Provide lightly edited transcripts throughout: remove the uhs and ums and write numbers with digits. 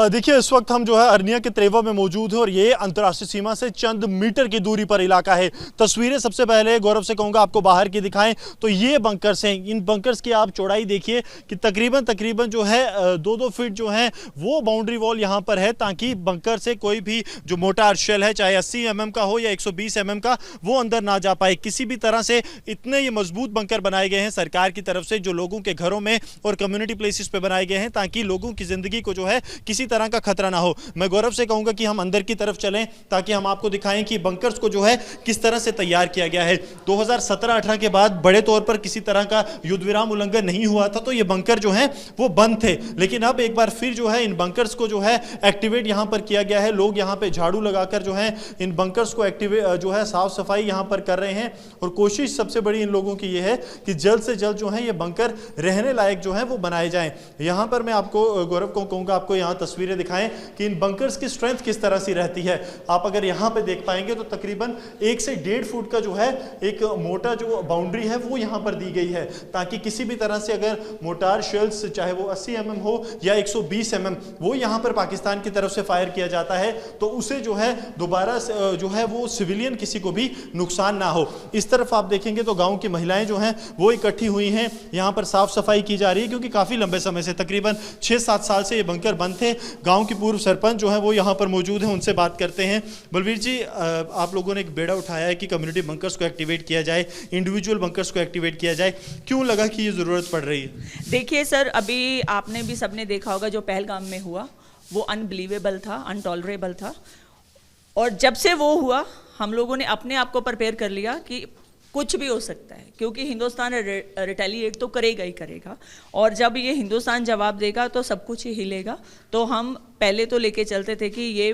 देखिए इस वक्त हम जो है अरनिया के त्रेवा में मौजूद हैं और ये अंतर्राष्ट्रीय सीमा से चंद मीटर की दूरी पर इलाका है। तस्वीरें सबसे पहले गौरव से कहूँगा आपको बाहर की दिखाएं तो ये बंकर्स हैं। इन बंकर्स की आप चौड़ाई देखिए कि तकरीबन जो है 2-2 फीट जो है वो बाउंड्री वॉल यहाँ पर है, ताकि बंकर से कोई भी जो मोटार शेल है, चाहे 80 mm का हो या 120 mm का, वो अंदर ना जा पाए किसी भी तरह से। इतने ये मजबूत बंकर बनाए गए हैं सरकार की तरफ से, जो लोगों के घरों में और कम्युनिटी प्लेसेस पे बनाए गए हैं, ताकि लोगों की जिंदगी को जो है किसी तरह का खतरा ना हो। मैं गौरव से कहूंगा कि हम अंदर की तरफ चलें ताकि हम आपको दिखाएं कि बंकर्स को जो है किस तरह से तैयार किया गया है। 2017-18 के बाद बड़े तौर पर किसी तरह का युद्ध विराम उल्लंघन नहीं हुआ था, तो ये बंकर जो हैं वो बंद थे, लेकिन अब एक बार फिर जो है इन बंकर्स को जो है एक्टिवेट यहां पर किया गया है। लोग यहां पे झाड़ू लगाकर जो है इन बंकर्स को एक्टिवेट जो है साफ सफाई यहां पर कर रहे हैं, और कोशिश सबसे बड़ी इन लोगों की ये है कि जल्द से जल्द जो है ये बंकर रहने लायक जो है वो बनाए जाएं। यहां पर मैं आपको गौरव को कहूंगा आपको यहां तस्वीरें दिखाएं कि इन बंकर्स की स्ट्रेंथ किस तरह से रहती है। आप अगर यहां पे देख पाएंगे तो तकरीबन 1 से 1.5 फुट का जो है एक मोटा जो बाउंड्री है वो यहां पर दी गई है, ताकि किसी भी तरह से अगर मोटार शेल्स चाहे वो 80 mm हो या 120 mm वो यहां पर पाकिस्तान की तरफ से फायर किया जाता है तो उसे जो है दोबारा जो है वो सिविलियन किसी को भी नुकसान ना हो। इस तरफ आप देखेंगे तो गांव की महिलाएं जो हैं वो इकट्ठी हुई हैं, यहां पर साफ सफाई की जा रही है, क्योंकि काफी लंबे समय से तकरीबन 6-7 साल से ये बंकर बंद थे। गांव की पूर्व सरपंच जो है वो यहां पर मौजूद हैं, उनसे बात करते हैं। बलवीर जी, आप लोगों ने एक बेड़ा उठाया है कि कम्युनिटी बंकर्स को एक्टिवेट किया जाए, इंडिविजुअल बंकर्स को एक्टिवेट किया जाए, क्यों लगा कि ये जरूरत पड़ रही है? देखिए सर, अभी आपने भी सबने देखा होगा जो पहलगाम में हुआ वो अनबिलीवेबल था, अनटॉलरेबल था, और जब से वो हुआ हम लोगों ने अपने आप को प्रिपेयर कर लिया कि कुछ भी हो सकता है, क्योंकि हिंदुस्तान रिटेलिएट तो करेगा ही करेगा, और जब ये हिंदुस्तान जवाब देगा तो सब कुछ ही हिलेगा। तो हम पहले तो लेके चलते थे कि ये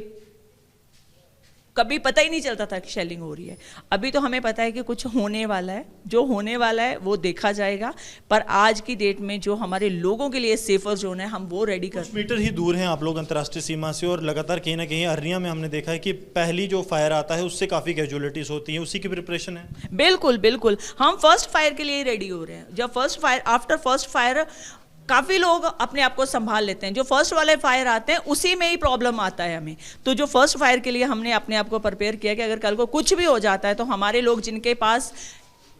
कभी पता ही नहीं चलता था कि शेलिंग हो रही है। अभी तो हमें पता है कि कुछ होने वाला है, जो होने वाला है वो देखा जाएगा, पर आज की डेट में जो हमारे लोगों के लिए सेफर जोन है हम वो रेडी कर। मीटर ही दूर हैं आप लोग अंतर्राष्ट्रीय सीमा से, और लगातार कहीं ना कहीं अरनिया में हमने देखा है कि पहली जो फायर आता है उससे काफ़ी कैजुअलिटीज होती हैं, उसी की प्रिपरेशन है। बिल्कुल बिल्कुल, हम फर्स्ट फायर के लिए रेडी हो रहे हैं। जब first fire, after first fire काफ़ी लोग अपने आप को संभाल लेते हैं, जो फर्स्ट वाले फायर आते हैं उसी में ही प्रॉब्लम आता है हमें। तो जो फर्स्ट फायर के लिए हमने अपने आप को प्रिपेयर किया कि अगर कल को कुछ भी हो जाता है तो हमारे लोग जिनके पास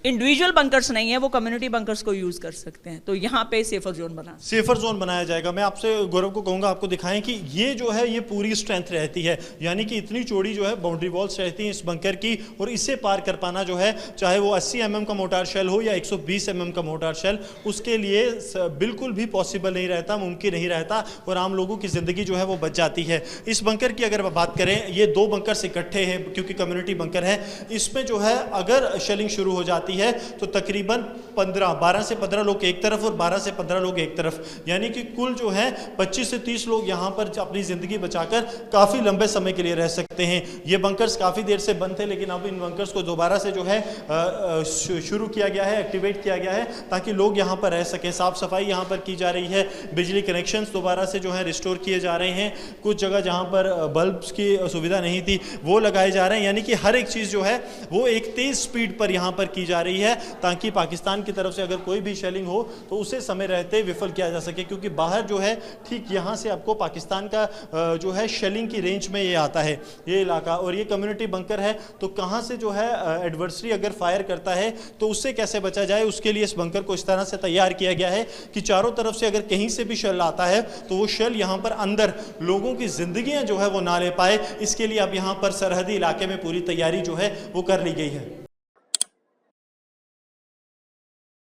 इंडिविजुअल बंकर्स नहीं है वो कम्युनिटी बंकर्स को यूज कर सकते हैं। तो यहाँ पे सेफर जोन बनाया जाएगा। मैं आपसे गौरव को कहूँगा आपको दिखाएं कि ये जो है ये पूरी स्ट्रेंथ रहती है, यानी कि इतनी चौड़ी जो है बाउंड्री वॉल्स रहती हैं इस बंकर की, और इससे पार कर पाना जो है चाहे वो 80 mm का मोटार शेल हो या 120 mm का मोटार शेल, उसके लिए बिल्कुल भी पॉसिबल नहीं रहता, मुमकिन नहीं रहता, और आम लोगों की ज़िंदगी जो है वो बच जाती है। इस बंकर की अगर बात करें, ये 2 बंकर्स इकट्ठे हैं क्योंकि कम्युनिटी बंकर है। इसमें जो है अगर शेलिंग शुरू हो जाती है तो तकरीबन 12 से 15 लोग एक तरफ और 12 से 15 लोग एक तरफ, यानी कि कुल जो है 25 से 30 लोग यहाँ पर अपनी ज़िंदगी बचाकर काफ़ी लंबे समय के लिए रह सकते हैं। ये बंकर्स काफ़ी देर से बंद थे, लेकिन अब इन बंकर्स को दोबारा से जो है शुरू किया गया है, एक्टिवेट किया गया है, ताकि लोग यहाँ पर रह सकें। साफ़ सफाई यहाँ पर की जा रही है, बिजली कनेक्शंस दोबारा से जो है रिस्टोर किए जा रहे हैं, कुछ जगह जहाँ पर बल्ब्स की सुविधा नहीं थी वो लगाए जा रहे हैं, यानी कि हर एक चीज़ जो है वो एक तेज़ स्पीड पर यहाँ पर की जा रही है, ताकि पाकिस्तान की तरफ से अगर कोई भी शेलिंग हो तो उसे समय रहते विफल किया जा सके, क्योंकि बाहर जो है ठीक यहाँ से आपको पाकिस्तान का जो है शेलिंग की रेंज में ये आता है ये इलाका, और ये कम्युनिटी बंकर है। तो कहाँ से जो है एडवर्सरी अगर फायर करता है तो उससे कैसे बचा जाए, उसके लिए इस बंकर को इस तरह से तैयार किया गया है कि चारों तरफ से अगर कहीं से भी शेल आता है तो वो शेल यहाँ पर अंदर लोगों की जिंदगियाँ जो है वो ना ले पाए। इसके लिए अब यहाँ पर सरहदी इलाके में पूरी तैयारी जो है वो कर ली गई है।